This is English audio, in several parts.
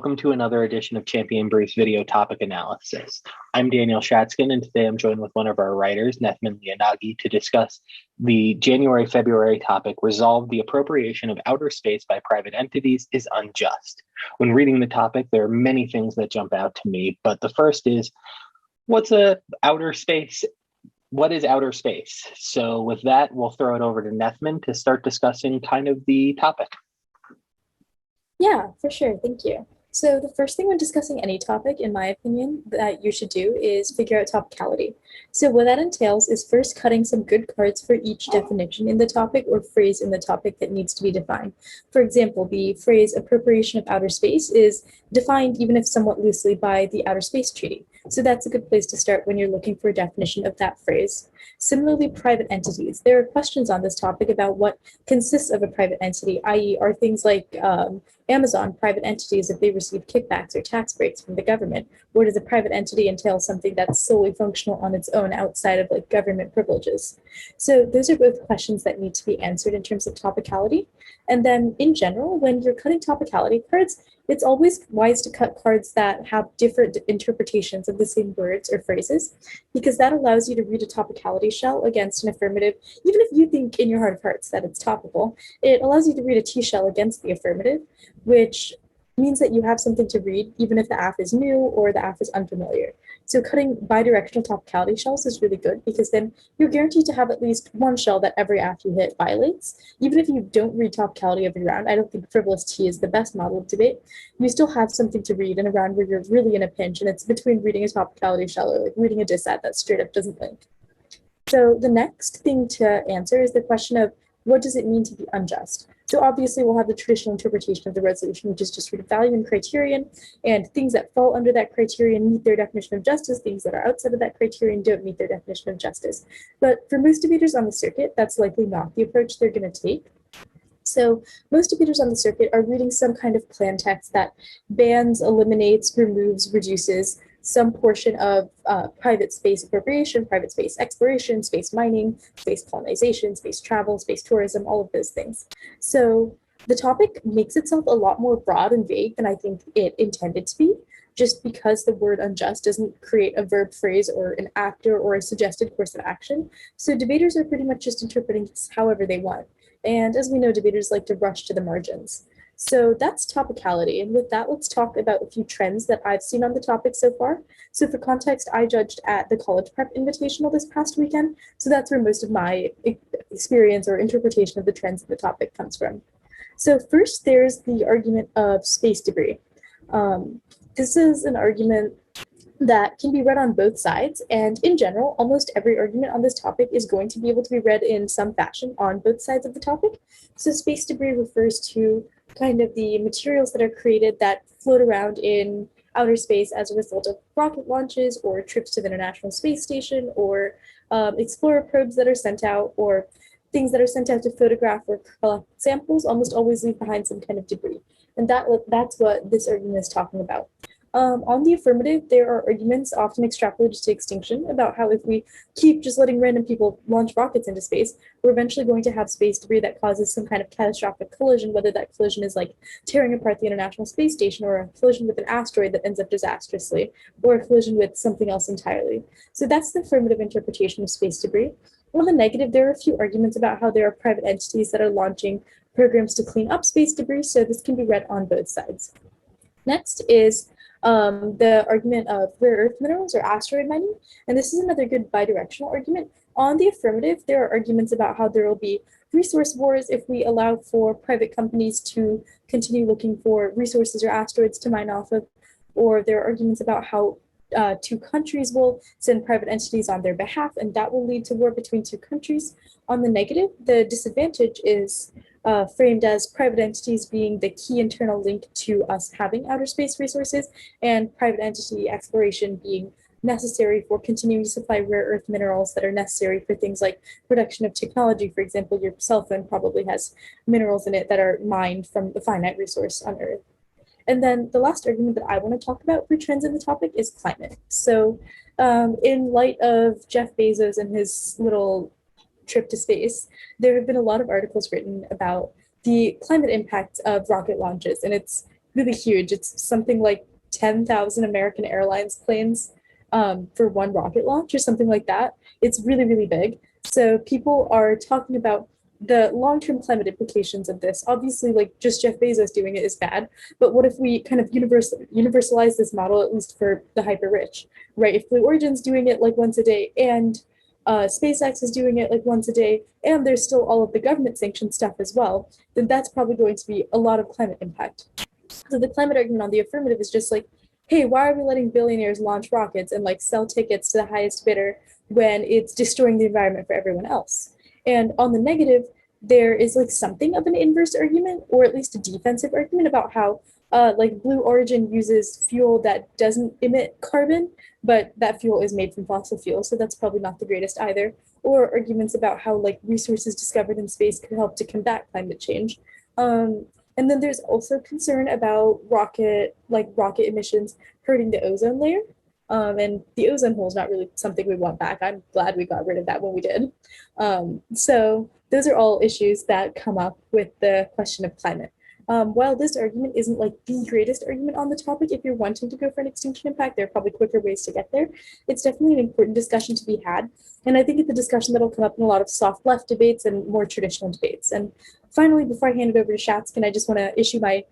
Welcome to another edition of Champion Brief's video topic analysis. I'm Daniel Shatzkin, and today I'm joined with one of our writers, Nethmin Liyanage, to discuss the January-February topic, Resolve the Appropriation of Outer Space by Private Entities is Unjust. When reading the topic, there are many things that jump out to me, but the first is, what's outer space? What is outer space? So with that, we'll throw it over to Nethmin to start discussing kind of the topic. Yeah, for sure. Thank you. So the first thing when discussing any topic, in my opinion, that you should do is figure out topicality. So what that entails is first cutting some good cards for each definition in the topic or phrase in the topic that needs to be defined. For example, the phrase appropriation of outer space is defined even if somewhat loosely by the Outer Space Treaty. So that's a good place to start when you're looking for a definition of that phrase. Similarly, private entities. There are questions on this topic about what consists of a private entity, i.e. are things like Amazon private entities if they receive kickbacks or tax breaks from the government, or does a private entity entail something that's solely functional on its own outside of like government privileges? So those are both questions that need to be answered in terms of topicality. And then in general, when you're cutting topicality cards, it's always wise to cut cards that have different interpretations of the same words or phrases, because that allows you to read a topicality shell against an affirmative, even if you think in your heart of hearts that it's topical. It allows you to read a T-shell against the affirmative, which means that you have something to read, even if the AF is new or the AF is unfamiliar. So cutting bidirectional topicality shells is really good because then you're guaranteed to have at least one shell that every AF you hit violates. Even if you don't read topicality every round, I don't think frivolous T is the best model of debate. You still have something to read in a round where you're really in a pinch, and it's between reading a topicality shell or like reading a dissat that straight up doesn't link. So the next thing to answer is the question of what does it mean to be unjust? So obviously we'll have the traditional interpretation of the resolution, which is just sort of value and criterion, and things that fall under that criterion meet their definition of justice, things that are outside of that criterion don't meet their definition of justice. But for most debaters on the circuit, that's likely not the approach they're going to take. So most debaters on the circuit are reading some kind of plan text that bans, eliminates, removes, reduces some portion of private space appropriation, private space exploration, space mining, space colonization, space travel, space tourism, all of those things. So the topic makes itself a lot more broad and vague than I think it intended to be, just because the word unjust doesn't create a verb phrase or an actor or a suggested course of action. So debaters are pretty much just interpreting this however they want. And as we know, debaters like to rush to the margins. So that's topicality. And with that, let's talk about a few trends that I've seen on the topic so far. So for context, I judged at the College Prep Invitational this past weekend. So that's where most of my experience or interpretation of the trends of the topic comes from. So first, there's the argument of space debris. This is an argument that can be read on both sides. And in general, almost every argument on this topic is going to be able to be read in some fashion on both sides of the topic. So space debris refers to kind of the materials that are created that float around in outer space as a result of rocket launches or trips to the International Space Station or explorer probes that are sent out or things that are sent out to photograph or collect samples almost always leave behind some kind of debris. And that's what this argument is talking about. On the affirmative, there are arguments often extrapolated to extinction about how if we keep just letting random people launch rockets into space, we're eventually going to have space debris that causes some kind of catastrophic collision, whether that collision is like tearing apart the International Space Station or a collision with an asteroid that ends up disastrously, or a collision with something else entirely. So that's the affirmative interpretation of space debris. On the negative, there are a few arguments about how there are private entities that are launching programs to clean up space debris, so this can be read on both sides. Next is the argument of rare earth minerals or asteroid mining. And this is another good bidirectional argument. On the affirmative, there are arguments about how there will be resource wars if we allow for private companies to continue looking for resources or asteroids to mine off of, or there are arguments about how two countries will send private entities on their behalf, and that will lead to war between two countries. On the negative, the disadvantage is framed as private entities being the key internal link to us having outer space resources, and private entity exploration being necessary for continuing to supply rare earth minerals that are necessary for things like production of technology. For example, your cell phone probably has minerals in it that are mined from the finite resource on Earth. And then the last argument that I want to talk about for trends in the topic is climate. So in light of Jeff Bezos and his little trip to space, there have been a lot of articles written about the climate impact of rocket launches. And it's really huge. It's something like 10,000 American Airlines planes for one rocket launch or something like that. It's really, really big. So people are talking about the long-term climate implications of this. Obviously, like just Jeff Bezos doing it is bad, but what if we kind of universalize this model, at least for the hyper rich, right? If Blue Origin's doing it like once a day and SpaceX is doing it like once a day, and there's still all of the government sanctioned stuff as well, then that's probably going to be a lot of climate impact. So the climate argument on the affirmative is just like, hey, why are we letting billionaires launch rockets and like sell tickets to the highest bidder when it's destroying the environment for everyone else? And on the negative, there is like something of an inverse argument, or at least a defensive argument about how like Blue Origin uses fuel that doesn't emit carbon, but that fuel is made from fossil fuels, so that's probably not the greatest either. Or arguments about how like resources discovered in space could help to combat climate change. Um, and then there's also concern about rocket emissions hurting the ozone layer. And the ozone hole is not really something we want back. I'm glad we got rid of that when we did. So those are all issues that come up with the question of climate. While this argument isn't like the greatest argument on the topic, if you're wanting to go for an extinction impact, there are probably quicker ways to get there. It's definitely an important discussion to be had. And I think it's a discussion that'll come up in a lot of soft left debates and more traditional debates. And finally, before I hand it over to Shatzkin, I just want to issue my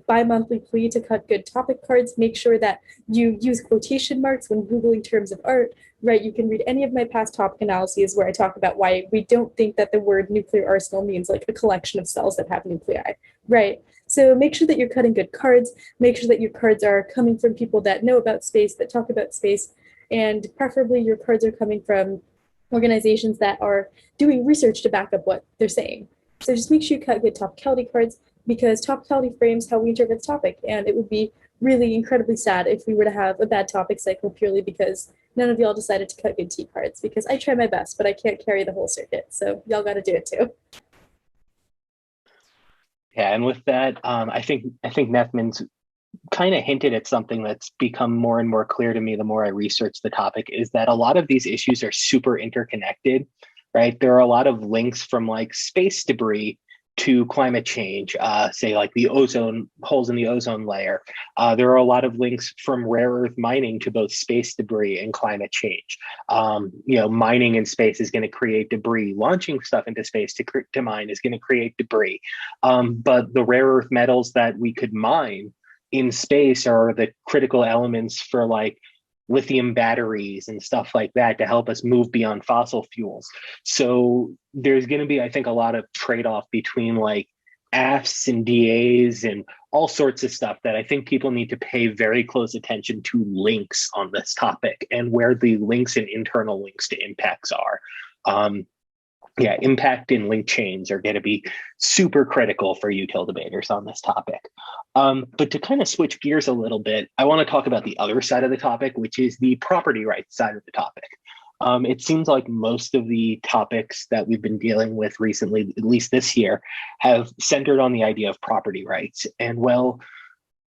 bi-monthly plea to cut good topic cards. Make sure that you use quotation marks when Googling terms of art, right? You can read any of my past topic analyses where I talk about why we don't think that the word nuclear arsenal means like a collection of cells that have nuclei, right? So make sure that you're cutting good cards. Make sure that your cards are coming from people that know about space, that talk about space, and preferably your cards are coming from organizations that are doing research to back up what they're saying. So just make sure you cut good topicality cards, because topicality frames how we interpret the topic. And it would be really incredibly sad if we were to have a bad topic cycle purely because none of y'all decided to cut good T cards, because I try my best, but I can't carry the whole circuit. So y'all got to do it too. Yeah, and with that, I think Nethmin's kind of hinted at something that's become more and more clear to me the more I research the topic, is that a lot of these issues are super interconnected, right? There are a lot of links from like space debris to climate change, say like the ozone holes in the ozone layer. There are a lot of links from rare earth mining to both space debris and climate change. Mining in space is going to create debris. Launching stuff into space to mine is going to create debris. But the rare earth metals that we could mine in space are the critical elements for like lithium batteries and stuff like that to help us move beyond fossil fuels. So there's going to be, I think, a lot of trade-off between like AFs and DAs and all sorts of stuff that I think people need to pay very close attention to links on this topic and where the links and internal links to impacts are. Impact and link chains are going to be super critical for util debaters on this topic. But to kind of switch gears a little bit, I want to talk about the other side of the topic, which is the property rights side of the topic. It seems like most of the topics that we've been dealing with recently, at least this year, have centered on the idea of property rights. And well,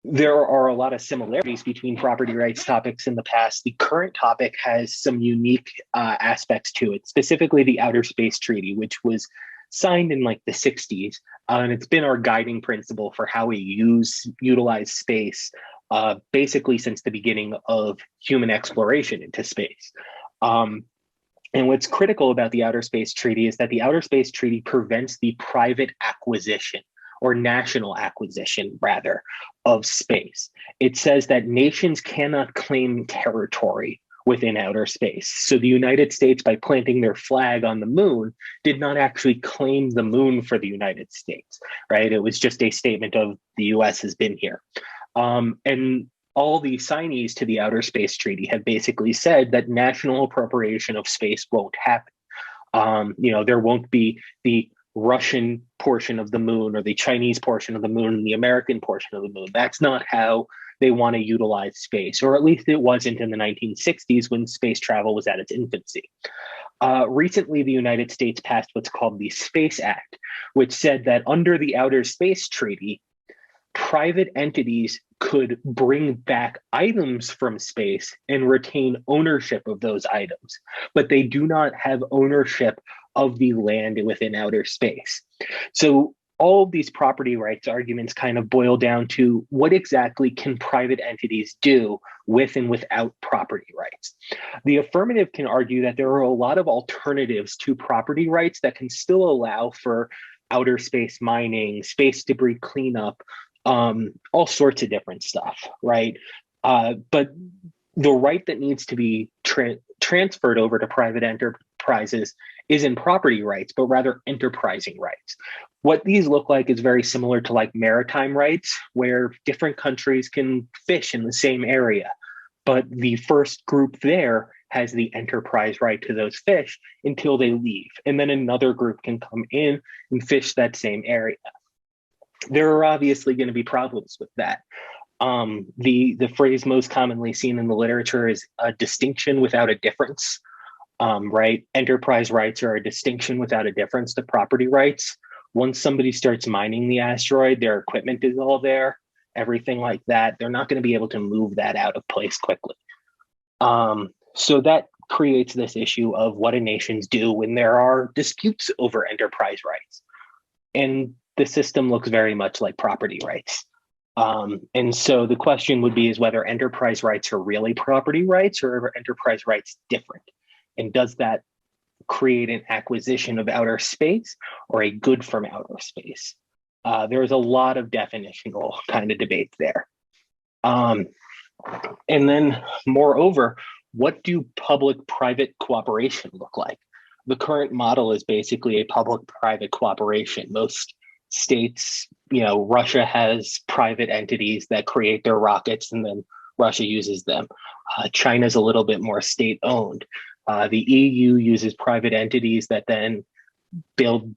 there are a lot of similarities between property rights topics in the past. The current topic has some unique aspects to it, specifically the Outer Space Treaty, which was signed in like the 60s. And it's been our guiding principle for how we utilize space basically since the beginning of human exploration into space. And what's critical about the Outer Space Treaty is that the Outer Space Treaty prevents the private acquisition, or national acquisition, rather, of space. It says that nations cannot claim territory within outer space. So the United States, by planting their flag on the moon, did not actually claim the moon for the United States, right? It was just a statement of the US has been here. And all the signees to the Outer Space Treaty have basically said that national appropriation of space won't happen. There won't be the Russian portion of the moon or the Chinese portion of the moon and the American portion of the moon. That's not how they want to utilize space, or at least it wasn't in the 1960s when space travel was at its infancy. Recently, the United States passed what's called the Space Act, which said that under the Outer Space Treaty, private entities could bring back items from space and retain ownership of those items, but they do not have ownership of the land within outer space. So all of these property rights arguments kind of boil down to what exactly can private entities do with and without property rights. The affirmative can argue that there are a lot of alternatives to property rights that can still allow for outer space mining, space debris cleanup, all sorts of different stuff, right? But the right that needs to be transferred over to private enterprises isn't property rights, but rather enterprising rights. What these look like is very similar to like maritime rights, where different countries can fish in the same area, but the first group there has the enterprise right to those fish until they leave. And then another group can come in and fish that same area. There are obviously going to be problems with that. The phrase most commonly seen in the literature is a distinction without a difference, right? Enterprise rights are a distinction without a difference to property rights. Once somebody starts mining the asteroid, their equipment is all there, everything like that. They're not going to be able to move that out of place quickly. So that creates this issue of what do nations do when there are disputes over enterprise rights. And the system looks very much like property rights. And so the question would be is whether enterprise rights are really property rights or are enterprise rights different? And does that create an acquisition of outer space or a good from outer space? There's a lot of definitional kind of debate there. And then moreover, what do public-private cooperation look like? The current model is basically a public-private cooperation. Most states, Russia has private entities that create their rockets and then Russia uses them. China's a little bit more state-owned. The EU uses private entities that then build,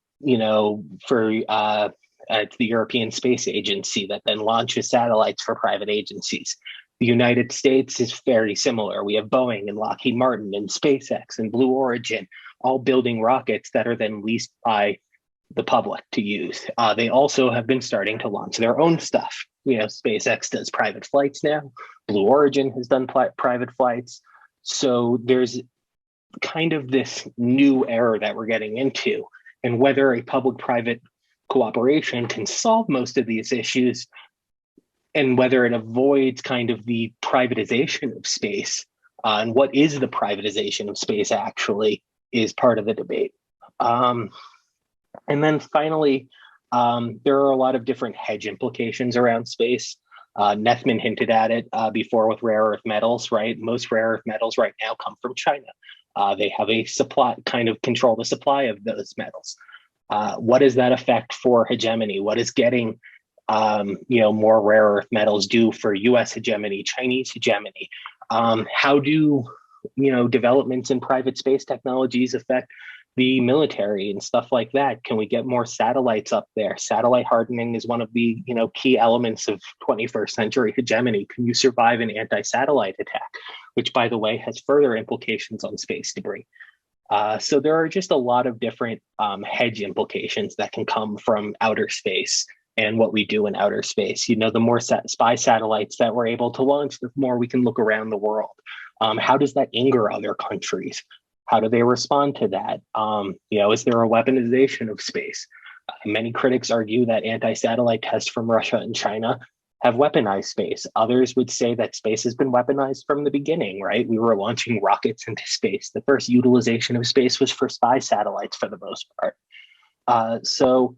for it's the European Space Agency that then launches satellites for private agencies. The United States is very similar. We have Boeing and Lockheed Martin and SpaceX and Blue Origin all building rockets that are then leased by the public to use. They also have been starting to launch their own stuff. SpaceX does private flights now. Blue Origin has done private flights. So there's kind of this new era that we're getting into, and whether a public-private cooperation can solve most of these issues and whether it avoids kind of the privatization of space, and what is the privatization of space actually is part of the debate. And then finally, there are a lot of different hedge implications around space. Nethmin hinted at it before with rare earth metals, right? Most rare earth metals right now come from China. They have a supply, kind of control the supply of those metals. What does that affect for hegemony? What is getting more rare earth metals do for US hegemony, Chinese hegemony? How do developments in private space technologies affect the military and stuff like that? Can we get more satellites up there? Satellite hardening is one of the key elements of 21st century hegemony. Can you survive an anti-satellite attack, which by the way has further implications on space debris? So there are just a lot of different hedge implications that can come from outer space and what we do in outer space. The more spy satellites that we're able to launch, the more we can look around the world. How does that anger other countries? How do they respond to that? Is there a weaponization of space? Many critics argue that anti-satellite tests from Russia and China have weaponized space. Others would say that space has been weaponized from the beginning, right? We were launching rockets into space. The first utilization of space was for spy satellites for the most part. So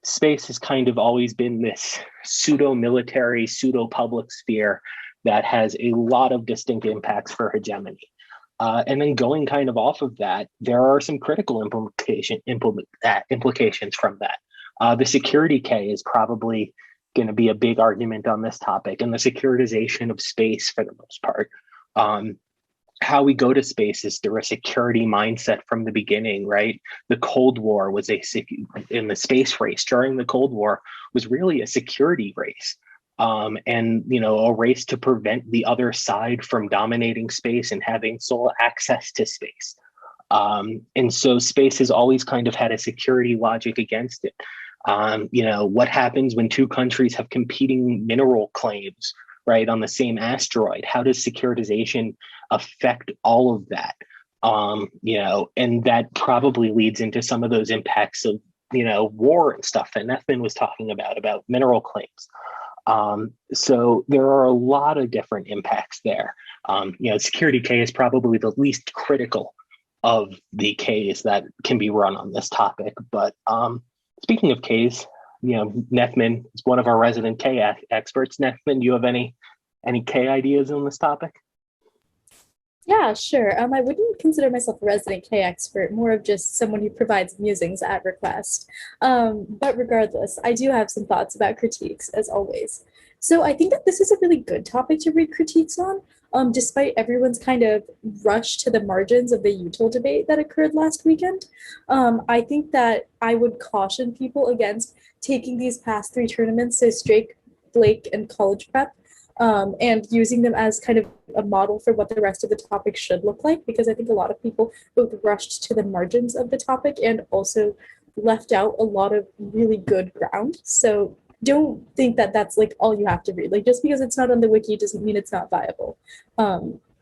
space has kind of always been this pseudo-military, pseudo-public sphere that has a lot of distinct impacts for hegemony. And then going kind of off of that, there are some critical implications from that. The security K is probably going to be a big argument on this topic, and the securitization of space for the most part. How we go to space is through a security mindset from the beginning, right? The Cold War was in the space race during the Cold War was really a security race. And a race to prevent the other side from dominating space and having sole access to space. And so space has always kind of had a security logic against it. What happens when two countries have competing mineral claims, right, on the same asteroid? How does securitization affect all of that? And that probably leads into some of those impacts of war and stuff that Nethmin was talking about mineral claims. So there are a lot of different impacts there. Security K is probably the least critical of the Ks that can be run on this topic. But speaking of Ks, Nethmin is one of our resident K experts. Nethmin, do you have any K ideas on this topic? Yeah, sure. I wouldn't consider myself a resident K expert, more of just someone who provides musings at request. But regardless, I do have some thoughts about critiques, as always. So I think that this is a really good topic to read critiques on, despite everyone's kind of rush to the margins of the util debate that occurred last weekend. I think that I would caution people against taking these past three tournaments, so Drake, Blake, and College Prep, and using them as kind of a model for what the rest of the topic should look like, because I think a lot of people both rushed to the margins of the topic and also left out a lot of really good ground. So don't think that that's like all you have to read. Like just because it's not on the wiki doesn't mean it's not viable.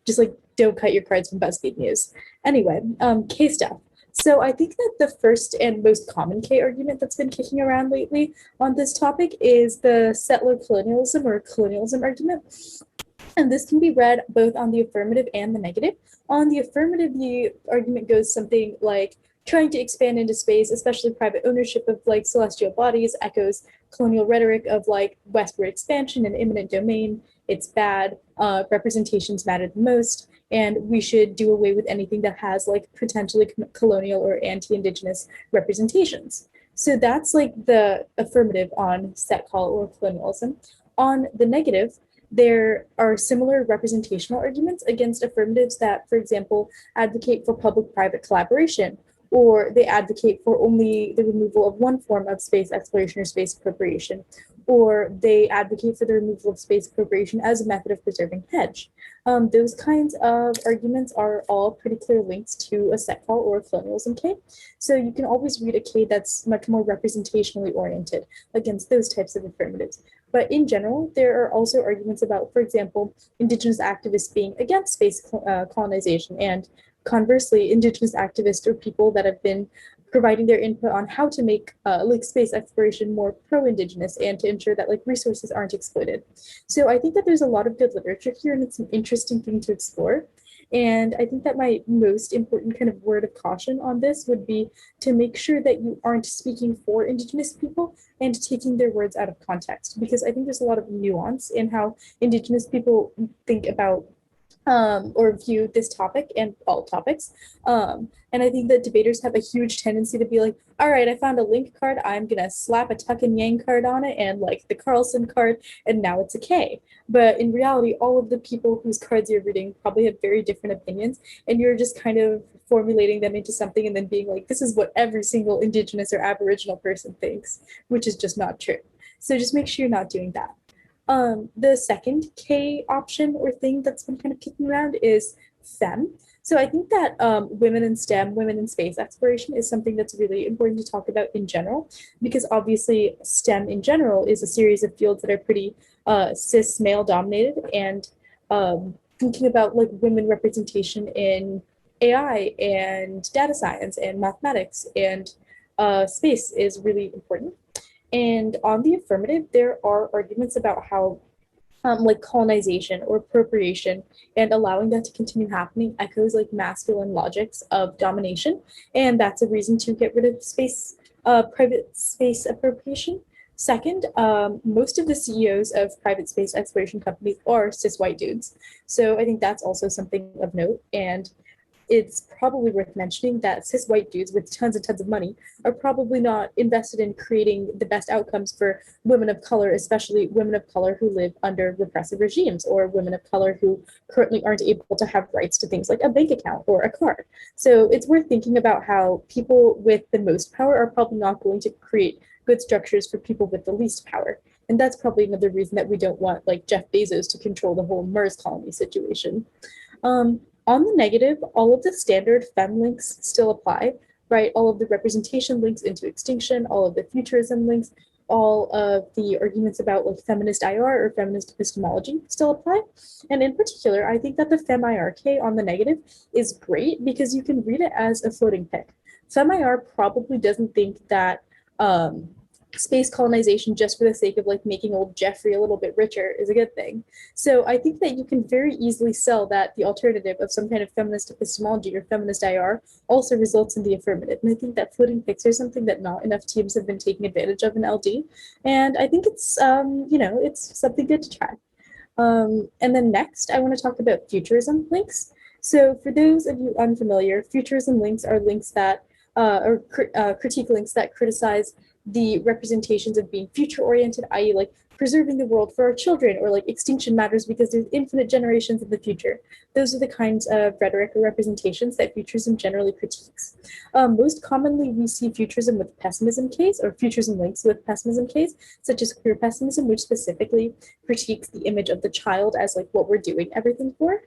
Just like don't cut your cards from BuzzFeed News. Anyway, K stuff. So I think that the first and most common K argument that's been kicking around lately on this topic is the settler colonialism or colonialism argument. And this can be read both on the affirmative and the negative. On the affirmative, the argument goes something like trying to expand into space, especially private ownership of like celestial bodies, echoes colonial rhetoric of like westward expansion and imminent domain. It's bad. Representations matter the most. And we should do away with anything that has like potentially colonial or anti-indigenous representations. So that's like the affirmative on set call or colonialism. On the negative, there are similar representational arguments against affirmatives that, for example, advocate for public-private collaboration, or they advocate for only the removal of one form of space exploration or space appropriation, or they advocate for the removal of space appropriation as a method of preserving hedge. Those kinds of arguments are all pretty clear links to a set call or a colonialism K. So you can always read a K that's much more representationally oriented against those types of affirmatives. But in general, there are also arguments about, for example, Indigenous activists being against space colonization, and conversely, Indigenous activists or people that have been providing their input on how to make like space exploration more pro-Indigenous and to ensure that like resources aren't exploited. So I think that there's a lot of good literature here, and it's an interesting thing to explore. And I think that my most important kind of word of caution on this would be to make sure that you aren't speaking for Indigenous people and taking their words out of context, because I think there's a lot of nuance in how Indigenous people think about or view this topic and all topics. And I think that debaters have a huge tendency to be like, all right, I found a link card. I'm going to slap a Tuck and Yang card on it and like the Carlson card, and now it's a K. But in reality, all of the people whose cards you're reading probably have very different opinions, and you're just kind of formulating them into something and then being like, this is what every single Indigenous or Aboriginal person thinks, which is just not true. So just make sure you're not doing that. The second K option or thing that's been kind of kicking around is FEM. So I think that women in STEM, women in space exploration is something that's really important to talk about in general, because obviously STEM in general is a series of fields that are pretty cis male dominated, and thinking about like women representation in AI and data science and mathematics and space is really important. And on the affirmative, there are arguments about how like colonization or appropriation and allowing that to continue happening echoes like masculine logics of domination. And that's a reason to get rid of space, private space appropriation. Second, most of the CEOs of private space exploration companies are cis white dudes. So I think that's also something of note. And it's probably worth mentioning that cis white dudes with tons and tons of money are probably not invested in creating the best outcomes for women of color, especially women of color who live under repressive regimes, or women of color who currently aren't able to have rights to things like a bank account or a car. So it's worth thinking about how people with the most power are probably not going to create good structures for people with the least power. And that's probably another reason that we don't want like Jeff Bezos to control the whole Mars colony situation. On the negative, all of the standard fem links still apply, right? All of the representation links into extinction, all of the futurism links, all of the arguments about like feminist IR or feminist epistemology still apply. And in particular, I think that the Fem IRK on the negative is great because you can read it as a floating pick. Fem IR probably doesn't think that space colonization just for the sake of like making old Jeffrey a little bit richer is a good thing. So I think that you can very easily sell that the alternative of some kind of feminist epistemology or feminist IR also results in the affirmative. And I think that floating pics are something that not enough teams have been taking advantage of in LD. And I think it's, it's something good to try. And then next, I want to talk about futurism links. So for those of you unfamiliar, futurism links are links that, critique links that criticize the representations of being future oriented, i.e., like preserving the world for our children, or like extinction matters because there's infinite generations in the future. Those are the kinds of rhetoric or representations that futurism generally critiques. Most commonly, we see futurism with pessimism case, or futurism links with pessimism case, such as queer pessimism, which specifically critiques the image of the child as like what we're doing everything for.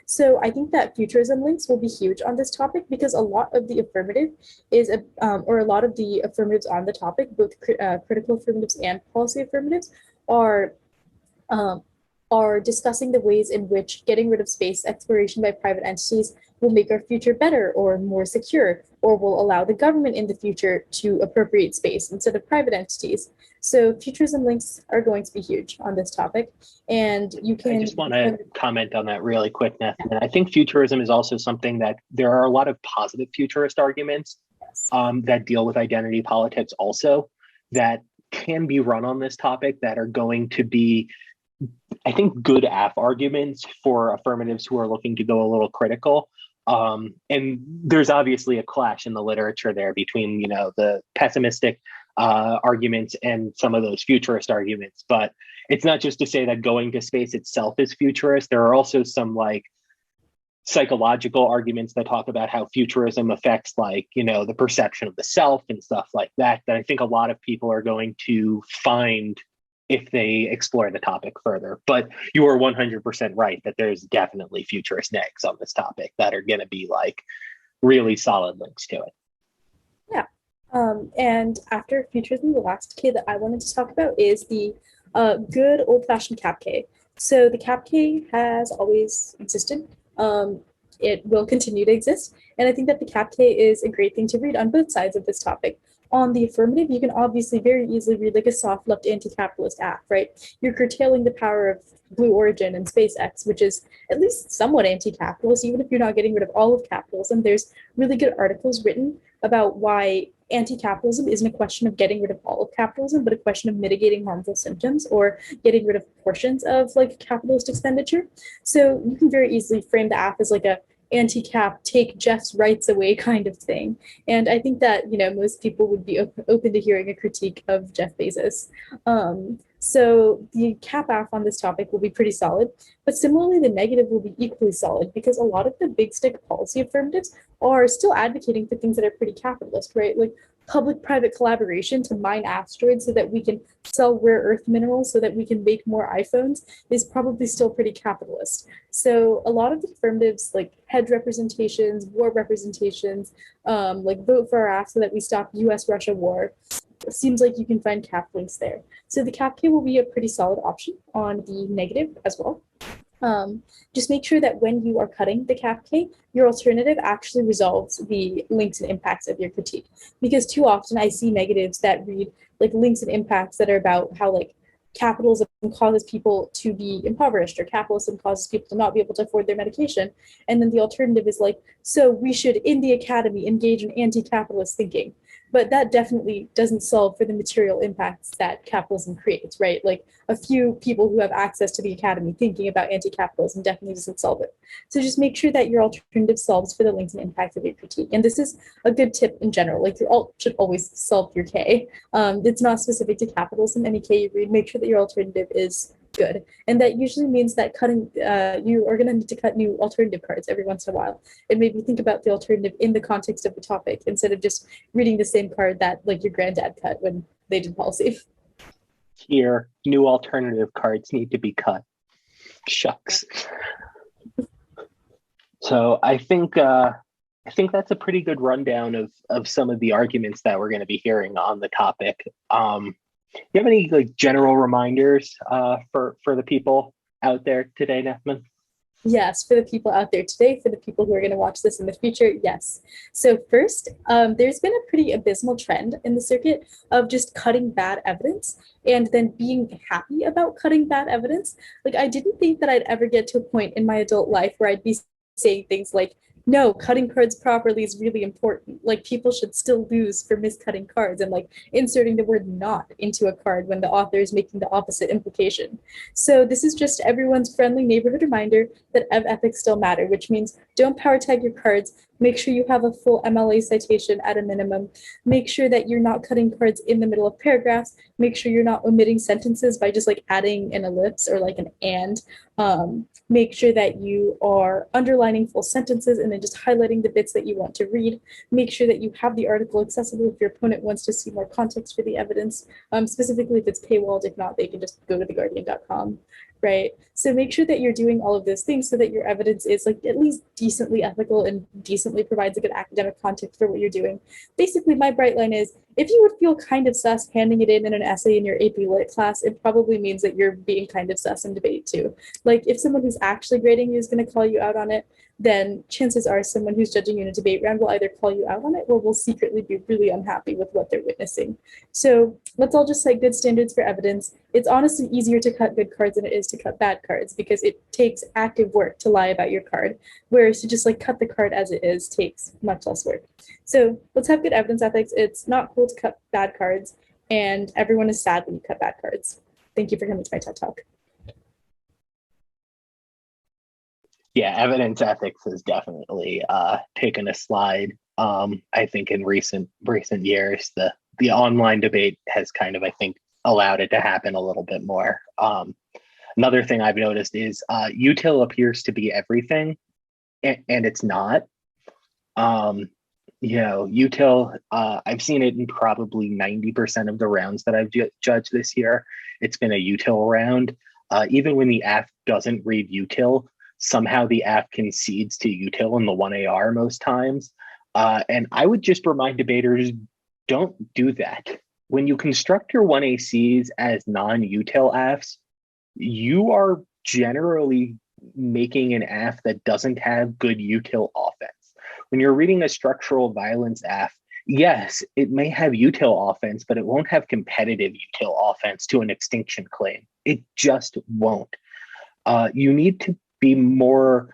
So I think that futurism links will be huge on this topic because a lot of the affirmative is, or a lot of the affirmatives on the topic, both critical affirmatives and policy affirmatives, are um, are discussing the ways in which getting rid of space exploration by private entities will make our future better or more secure, or will allow the government in the future to appropriate space instead of private entities. So futurism links are going to be huge on this topic. And you can— I just want to comment on that really quick, Nethmin. I think futurism is also something that there are a lot of positive futurist arguments that deal with identity politics also that can be run on this topic that are going to be, I think, good arguments for affirmatives who are looking to go a little critical. And there's obviously a clash in the literature there between, the pessimistic arguments and some of those futurist arguments. But it's not just to say that going to space itself is futurist. There are also some like psychological arguments that talk about how futurism affects the perception of the self and stuff like that I think a lot of people are going to find if they explore the topic further. But you are 100% right that there's definitely futurist negs on this topic that are going to be like really solid links to it. Yeah. And after futurism, the last K that I wanted to talk about is the good old-fashioned cap K. So the cap K has always existed. It will continue to exist. And I think that the cap K is a great thing to read on both sides of this topic. On the affirmative, you can obviously very easily read like a soft left anti-capitalist act, right? You're curtailing the power of Blue Origin and SpaceX, which is at least somewhat anti-capitalist, even if you're not getting rid of all of capitalism. There's really good articles written about why anti-capitalism isn't a question of getting rid of all of capitalism, but a question of mitigating harmful symptoms or getting rid of portions of like capitalist expenditure. So you can very easily frame the app as like a anti-cap, take Jeff's rights away kind of thing. And I think that, most people would be open to hearing a critique of Jeff Bezos. So the cap app on this topic will be pretty solid, but similarly, the negative will be equally solid because a lot of the big stick policy affirmatives are still advocating for things that are pretty capitalist, right? Like public-private collaboration to mine asteroids so that we can sell rare earth minerals so that we can make more iPhones is probably still pretty capitalist. So a lot of the affirmatives like hedge representations, war representations, like vote for our ass so that we stop US-Russia war, seems like you can find cap links there. So the cap K will be a pretty solid option on the negative as well. Just make sure that when you are cutting the cap K, your alternative actually resolves the links and impacts of your critique. Because too often I see negatives that read like links and impacts that are about how like capitalism causes people to be impoverished or capitalism causes people to not be able to afford their medication. And then the alternative is like, so we should in the academy engage in anti-capitalist thinking. But that definitely doesn't solve for the material impacts that capitalism creates, right? Like a few people who have access to the academy thinking about anti-capitalism definitely doesn't solve it. So just make sure that your alternative solves for the links and impacts of your critique. And this is a good tip in general. Like your alt should always solve your K. It's not specific to capitalism. Any K you read, make sure that your alternative is good. And that usually means that you are going to need to cut new alternative cards every once in a while. And maybe think about the alternative in the context of the topic instead of just reading the same card that like your granddad cut when they did policy. Here, new alternative cards need to be cut. Shucks. So I think that's a pretty good rundown of some of the arguments that we're going to be hearing on the topic. You have any like general reminders for the people out there today, Nethmin? Yes, for the people out there today, for the people who are going to watch this in the future, yes. So first, there's been a pretty abysmal trend in the circuit of just cutting bad evidence and then being happy about cutting bad evidence. Like I didn't think that I'd ever get to a point in my adult life where I'd be saying things like, no, cutting cards properly is really important. Like people should still lose for miscutting cards and like inserting the word not into a card when the author is making the opposite implication. So this is just everyone's friendly neighborhood reminder that ethics still matter, which means don't power tag your cards. Make sure you have a full MLA citation at a minimum. Make sure that you're not cutting cards in the middle of paragraphs. Make sure you're not omitting sentences by just like adding an ellipse or like an and. Make sure that you are underlining full sentences and then just highlighting the bits that you want to read. Make sure that you have the article accessible if your opponent wants to see more context for the evidence, specifically if it's paywalled. If not, they can just go to theguardian.com. Right. So make sure that you're doing all of those things so that your evidence is like at least decently ethical and decently provides a good academic context for what you're doing. Basically, my bright line is if you would feel kind of sus handing it in an essay in your AP Lit class, it probably means that you're being kind of sus in debate too. Like if someone who's actually grading you is going to call you out on it, then chances are someone who's judging you in a debate round will either call you out on it or will secretly be really unhappy with what they're witnessing. So let's all just set good standards for evidence. It's honestly easier to cut good cards than it is to cut bad cards because it takes active work to lie about your card, whereas to just like cut the card as it is takes much less work. So let's have good evidence ethics. It's not cool to cut bad cards, and everyone is sad when you cut bad cards. Thank you for coming to my TED Talk. Yeah, evidence ethics has definitely taken a slide. I think in recent years, the online debate has kind of, I think, allowed it to happen a little bit more. Another thing I've noticed is util appears to be everything, and it's not. Util, I've seen it in probably 90% of the rounds that I've judged this year. It's been a util round. Even when the AF doesn't read util, somehow the AF concedes to util in the 1AR most times. And I would just remind debaters, don't do that. When you construct your 1ACs as non-util AFs, you are generally making an AF that doesn't have good util offense. When you're reading a structural violence AF, yes, it may have util offense, but it won't have competitive util offense to an extinction claim. It just won't. You need to be more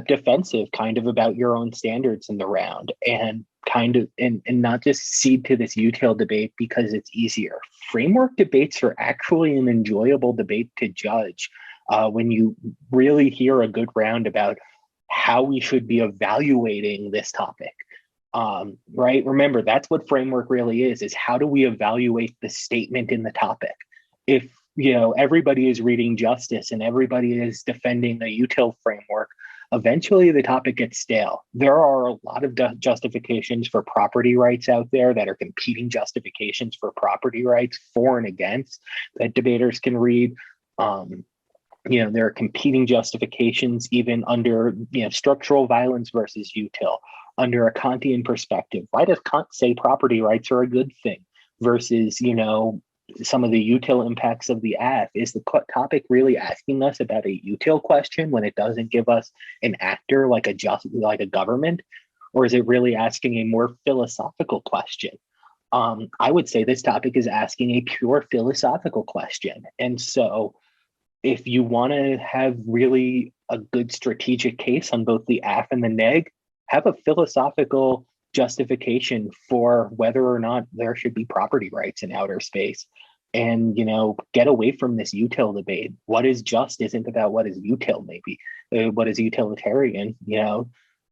defensive kind of about your own standards in the round and kind of and not just cede to this util debate because it's easier. Framework debates are actually an enjoyable debate to judge when you really hear a good round about how we should be evaluating this topic. Right? Remember, that's what framework really is how do we evaluate the statement in the topic? If everybody is reading justice and everybody is defending a util framework, eventually the topic gets stale. There are a lot of justifications for property rights out there that are competing justifications for property rights for and against that debaters can read. There are competing justifications even under structural violence versus util. Under a Kantian perspective, why does Kant say property rights are a good thing versus some of the util impacts of the AF? Is the topic really asking us about a util question when it doesn't give us an actor like a government, or is it really asking a more philosophical question? I would say this topic is asking a pure philosophical question, and so if you want to have really a good strategic case on both the AF and the neg, have a philosophical justification for whether or not there should be property rights in outer space, and get away from this util debate. What is just isn't about what is util. Maybe what is utilitarian.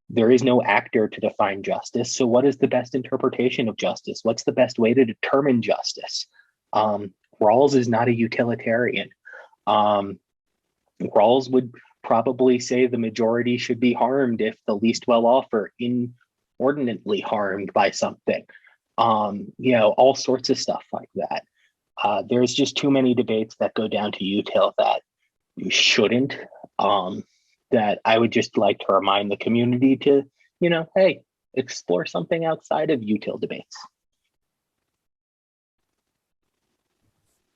There is no actor to define justice, so what is the best interpretation of justice? What's the best way to determine justice? Rawls is not a utilitarian. Rawls would probably say the majority should be harmed if the least well-off are inordinately harmed by something. All sorts of stuff like that. There's just too many debates that go down to util that you shouldn't. That I would just like to remind the community to, hey, explore something outside of util debates.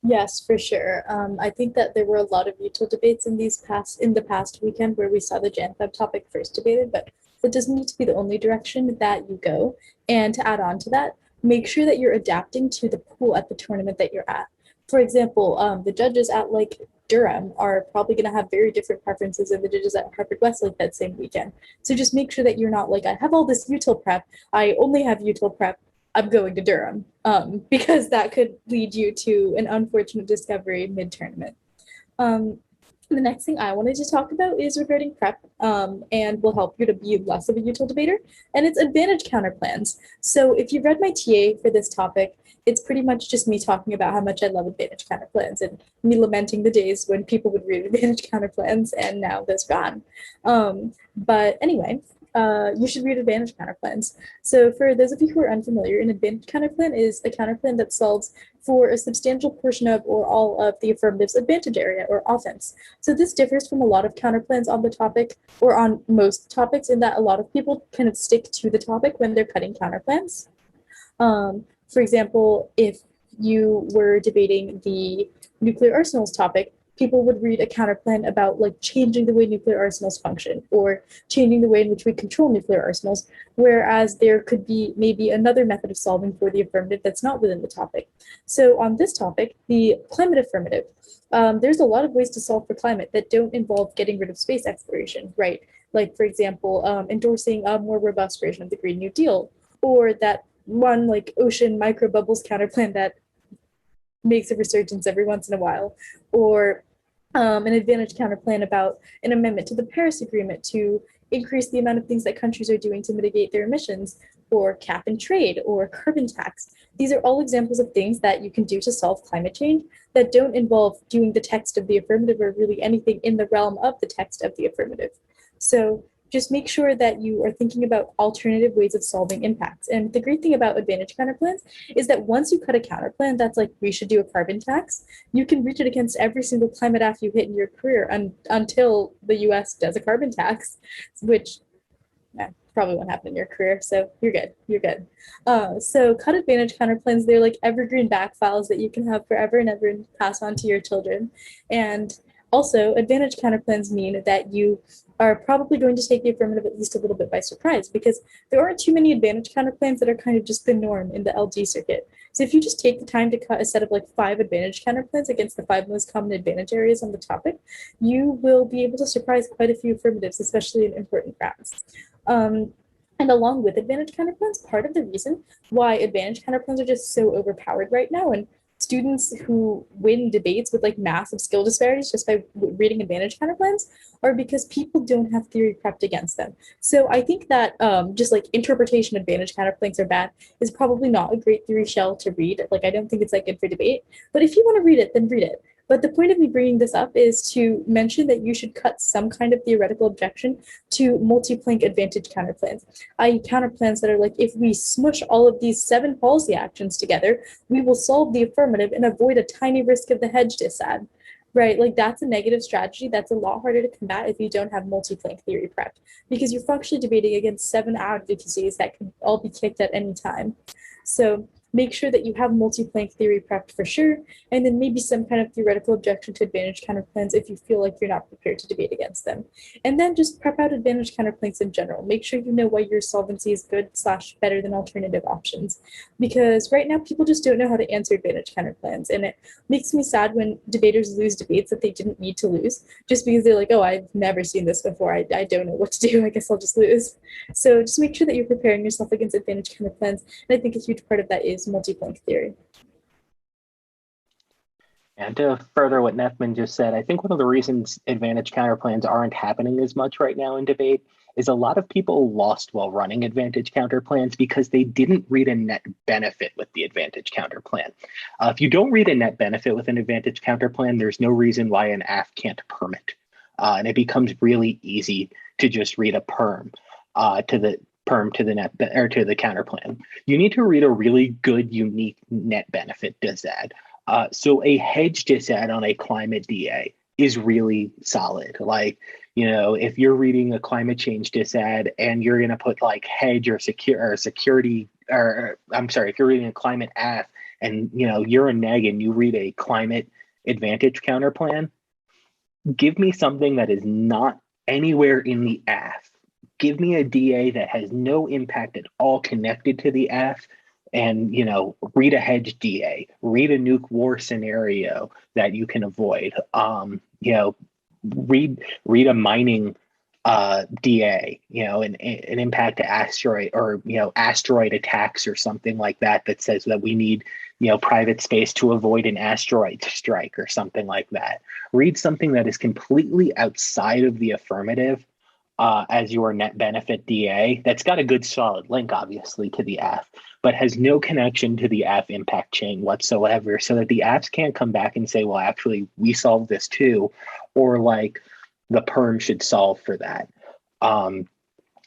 Yes, for sure. I think that there were a lot of util debates in the past weekend where we saw the JanFab topic first debated, but it doesn't need to be the only direction that you go. And to add on to that, make sure that you're adapting to the pool at the tournament that you're at. For example, the judges at like Durham are probably going to have very different preferences than the judges at Harvard Westlake that same weekend. So just make sure that you're not like, I have all this util prep, I only have util prep, I'm going to Durham, because that could lead you to an unfortunate discovery mid tournament. Um, the next thing I wanted to talk about is regarding prep, and will help you to be less of a util debater, and it's advantage counter plans. So if you read my TA for this topic, it's pretty much just me talking about how much I love advantage counter plans and me lamenting the days when people would read advantage counter plans and now those gone. But anyway, you should read advantage counterplans. So for those of you who are unfamiliar, an advantage counterplan is a counterplan that solves for a substantial portion of or all of the affirmative's advantage area or offense. So this differs from a lot of counterplans on the topic or on most topics in that a lot of people kind of stick to the topic when they're cutting counterplans. For example, if you were debating the nuclear arsenals topic, people would read a counterplan about like changing the way nuclear arsenals function or changing the way in which we control nuclear arsenals, whereas there could be maybe another method of solving for the affirmative that's not within the topic. So on this topic, the climate affirmative, there's a lot of ways to solve for climate that don't involve getting rid of space exploration, right? Like, for example, endorsing a more robust version of the Green New Deal, or that one like ocean micro bubbles counterplan that makes a resurgence every once in a while, or an advantage counterplan about an amendment to the Paris Agreement to increase the amount of things that countries are doing to mitigate their emissions, or cap and trade, or carbon tax. These are all examples of things that you can do to solve climate change that don't involve doing the text of the affirmative or really anything in the realm of the text of the affirmative. So just make sure that you are thinking about alternative ways of solving impacts. And the great thing about advantage counterplans is that once you cut a counterplan that's like, we should do a carbon tax, you can reach it against every single climate act you hit in your career until the US does a carbon tax, which probably won't happen in your career. So you're good. You're good. So cut advantage counterplans, they're like evergreen back files that you can have forever and ever and pass on to your children. And also, advantage counterplans mean that you are probably going to take the affirmative at least a little bit by surprise because there aren't too many advantage counterplans that are kind of just the norm in the LG circuit. So if you just take the time to cut a set of like 5 advantage counterplans against the 5 most common advantage areas on the topic, you will be able to surprise quite a few affirmatives, especially in important rounds. And along with advantage counterplans, part of the reason why advantage counterplans are just so overpowered right now, and students who win debates with like massive skill disparities just by reading advantage counterplans are because people don't have theory prepped against them. So I think that just like interpretation advantage counterplans are bad is probably not a great theory shell to read. Like I don't think it's like good for debate, but if you want to read it, then read it. But the point of me bringing this up is to mention that you should cut some kind of theoretical objection to multi-plank advantage counterplans, i.e. counterplans that are like, if we smush all of these 7 policy actions together, we will solve the affirmative and avoid a tiny risk of the hedge disad. Right, like that's a negative strategy that's a lot harder to combat if you don't have multi-plank theory prep, because you're functionally debating against 7 advocacies that could all be kicked at any time. So make sure that you have multi-plank theory prepped for sure, and then maybe some kind of theoretical objection to advantage counterplans if you feel like you're not prepared to debate against them. And then just prep out advantage counterplans in general. Make sure you know why your solvency is good / better than alternative options. Because right now people just don't know how to answer advantage counterplans. And it makes me sad when debaters lose debates that they didn't need to lose just because they're like, oh, I've never seen this before. I don't know what to do. I guess I'll just lose. So just make sure that you're preparing yourself against advantage counterplans. And I think a huge part of that is multi-plank theory. And to further what Nethmin just said, I think one of the reasons advantage counterplans aren't happening as much right now in debate is a lot of people lost while running advantage counterplans because they didn't read a net benefit with the advantage counterplan. If you don't read a net benefit with an advantage counterplan, there's no reason why an AF can't permit. And it becomes really easy to just read a perm to the net or to the counterplan. You need to read a really good, unique net benefit disad. So a hedge disad on a climate DA is really solid. Like, if you're reading a climate change disad and you're going to put like hedge or security, or I'm sorry, if you're reading a climate AF and you're a neg and you read a climate advantage counter plan, give me something that is not anywhere in the AF. Give me a DA that has no impact at all connected to the AF, and read a hedge DA, read a nuke war scenario that you can avoid. Read a mining DA, an impact to asteroid, or asteroid attacks or something like that says that we need private space to avoid an asteroid strike or something like that. Read something that is completely outside of the affirmative as your net benefit DA that's got a good solid link, obviously, to the AF, but has no connection to the AF impact chain whatsoever, so that the AFs can't come back and say, well, actually, we solved this too, or like the perm should solve for that.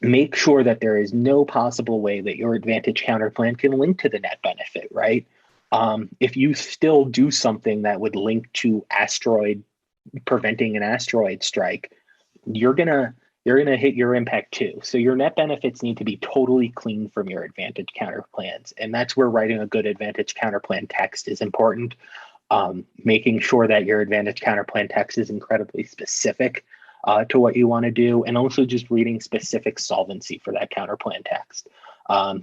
Make sure that there is no possible way that your advantage counter plan can link to the net benefit, right? If you still do something that would link to preventing an asteroid strike, you're gonna hit your impact too. So your net benefits need to be totally clean from your advantage counter plans. And that's where writing a good advantage counter plan text is important. Making sure that your advantage counter plan text is incredibly specific to what you want to do, and also just reading specific solvency for that counter plan text.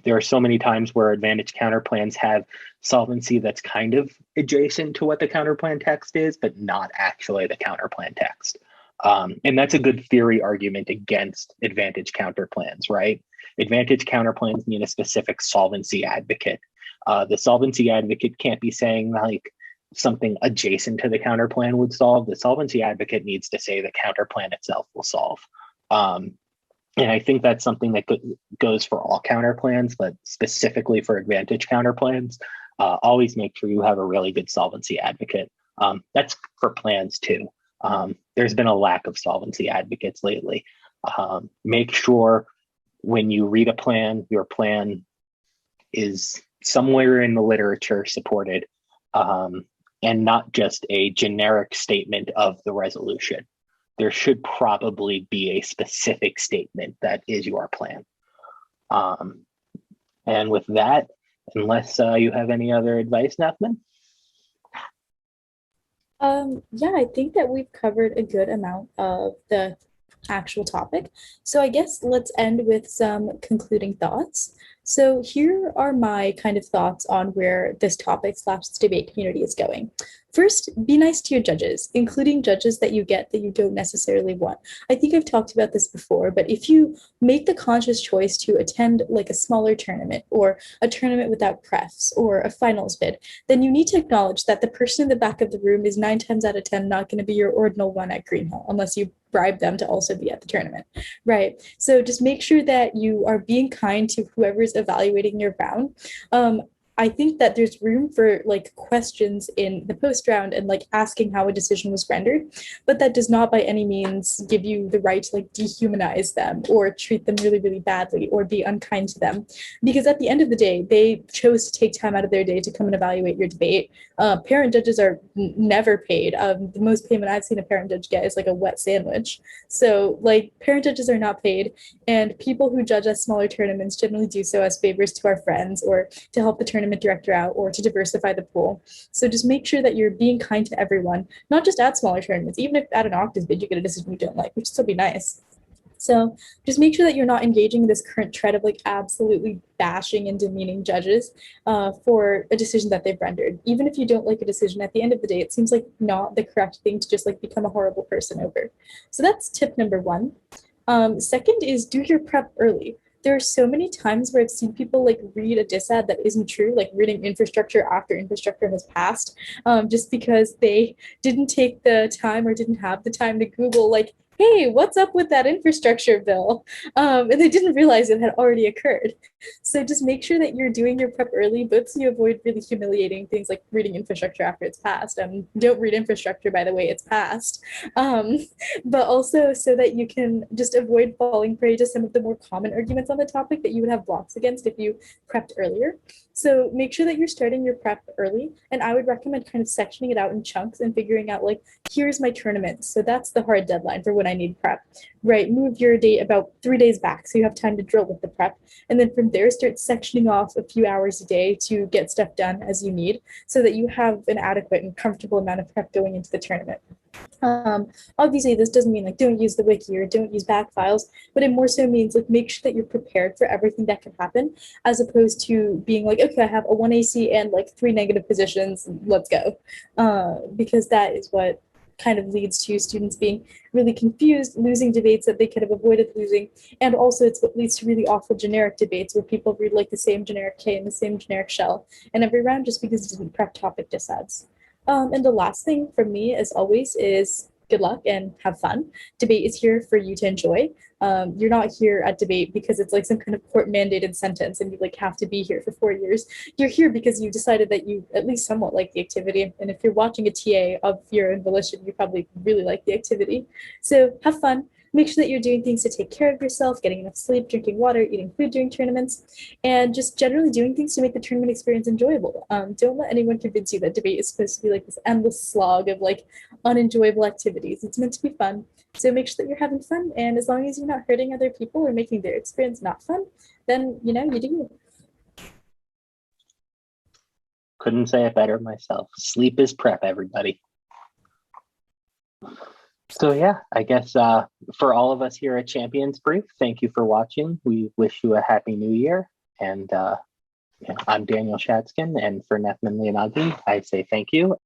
There are so many times where advantage counter plans have solvency that's kind of adjacent to what the counter plan text is, but not actually the counter plan text. And that's a good theory argument against advantage counter plans, right? Advantage counter plans need a specific solvency advocate. The solvency advocate can't be saying like something adjacent to the counter plan would solve. The solvency advocate needs to say the counter plan itself will solve. And I think that's something that goes for all counter plans, but specifically for advantage counter plans, always make sure you have a really good solvency advocate. That's for plans too. There's been a lack of solvency advocates lately. Make sure when you read a plan, your plan is somewhere in the literature supported, and not just a generic statement of the resolution. There should probably be a specific statement that is your plan. And with that, unless you have any other advice, Nethmin? Yeah, I think that we've covered a good amount of the actual topic. So I guess let's end with some concluding thoughts. So here are my kind of thoughts on where this topic slash debate community is going. First, be nice to your judges, including judges that you get that you don't necessarily want. I think I've talked about this before, but if you make the conscious choice to attend like a smaller tournament or a tournament without prefs or a finals bid, then you need to acknowledge that the person in the back of the room is 9 times out of 10 not going to be your ordinal one at Greenhill unless you bribe them to also be at the tournament, right? So just make sure that you are being kind to whoever's evaluating your round. I think that there's room for like questions in the post round and like asking how a decision was rendered, but that does not by any means give you the right to like dehumanize them or treat them really, really badly or be unkind to them. Because at the end of the day, they chose to take time out of their day to come and evaluate your debate. Parent judges are never paid. The most payment I've seen a parent judge get is like a wet sandwich. So like parent judges are not paid, and people who judge at smaller tournaments generally do so as favors to our friends or to help the tournament director out or to diversify the pool. So just make sure that you're being kind to everyone, not just at smaller tournaments. Even if at an octaves bid you get a decision you don't like, which would still be nice. So just make sure that you're not engaging in this current trend of like absolutely bashing and demeaning judges for a decision that they've rendered. Even if you don't like a decision, at the end of the day, it seems like not the correct thing to just like become a horrible person over. So that's tip number one. Second is do your prep early. There are so many times where I've seen people like read a disad that isn't true, like reading infrastructure after infrastructure has passed, just because they didn't take the time or didn't have the time to Google like, hey, what's up with that infrastructure bill? And they didn't realize it had already occurred. So just make sure that you're doing your prep early, both so you avoid really humiliating things like reading infrastructure after it's passed. Don't read infrastructure, by the way, it's passed. But also so that you can just avoid falling prey to some of the more common arguments on the topic that you would have blocks against if you prepped earlier. So make sure that you're starting your prep early. And I would recommend kind of sectioning it out in chunks and figuring out like, here's my tournament. So that's the hard deadline for when when I need prep, right? Move your date about 3 days back so you have time to drill with the prep. And then from there, start sectioning off a few hours a day to get stuff done as you need so that you have an adequate and comfortable amount of prep going into the tournament. Obviously, this doesn't mean like don't use the wiki or don't use back files, but it more so means like make sure that you're prepared for everything that can happen, as opposed to being like, okay, I have a 1 AC and like 3 negative positions, let's go, because that is what kind of leads to students being really confused, losing debates that they could have avoided losing, and also it's what leads to really awful generic debates where people read like the same generic K and the same generic shell in every round just because it didn't prep topic decides. And the last thing from me, as always, is good luck and have fun. Debate is here for you to enjoy. You're not here at debate because it's like some kind of court mandated sentence and you like have to be here for 4 years. You're here because you decided that you at least somewhat like the activity. And if you're watching a TA of your own volition, you probably really like the activity. So have fun. Make sure that you're doing things to take care of yourself, getting enough sleep, drinking water, eating food during tournaments, and just generally doing things to make the tournament experience enjoyable. Don't let anyone convince you that debate is supposed to be like this endless slog of like unenjoyable activities. It's meant to be fun. So make sure that you're having fun, and as long as you're not hurting other people or making their experience not fun, then you do you. Couldn't say it better myself. Sleep is prep, everybody. So yeah, I guess for all of us here at Champions Brief, thank you for watching. We wish you a happy new year. And I'm Daniel Shatzkin, and for Nethmin Liyanage, I say thank you.